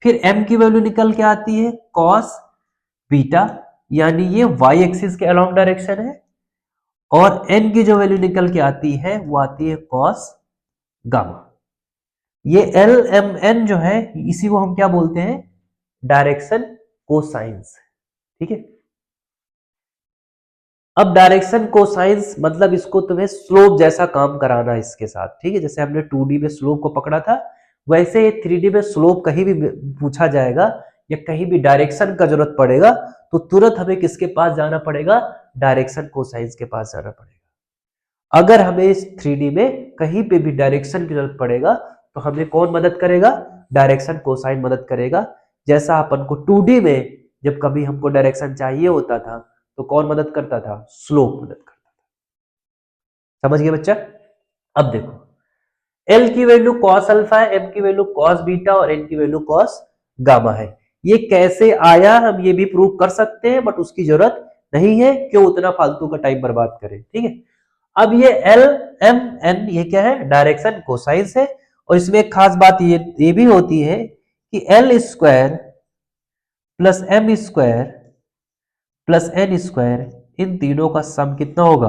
फिर m की value निकल के आती है cos बीटा, यानी ये y एक्सिस के अलोंग डायरेक्शन है, और n की जो वैल्यू निकल के आती है वो आती है cos गामा। ये एल एम एन जो है इसी को हम क्या बोलते हैं, डायरेक्शन कोसाइंस। ठीक है, अब डायरेक्शन कोसाइंस मतलब इसको तुम्हें स्लोप जैसा काम कराना है इसके साथ। ठीक है, जैसे हमने 2D में स्लोप को पकड़ा था, वैसे ये 3D में स्लोप कहीं भी पूछा जाएगा या कहीं भी डायरेक्शन का जरूरत पड़ेगा तो तुरंत हमें किसके पास जाना पड़ेगा, डायरेक्शन कोसाइंस के पास जाना पड़ेगा। अगर हमें इस 3D में कहीं पे भी डायरेक्शन की जरूरत पड़ेगा तो हमें कौन मदद करेगा, डायरेक्शन कोसाइन मदद करेगा। जैसा अपन को 2D में जब कभी हमको डायरेक्शन चाहिए होता था तो कौन मदद करता था, स्लोप मदद करता था। समझ गए बच्चा? अब देखो, एल की वैल्यू कॉस अल्फा है, एम की वैल्यू कॉस बीटा और एन की वैल्यू कॉस गामा है। ये कैसे आया हम ये भी प्रूव कर सकते हैं, बट उसकी जरूरत नहीं है, क्यों उतना फालतू का टाइम बर्बाद करें। ठीक है, अब ये एल एम एन ये क्या है, डायरेक्शन कोसाइंस है। और इसमें एक खास बात ये भी होती है कि L square plus M square plus N square इन तीनों का सम कितना होगा,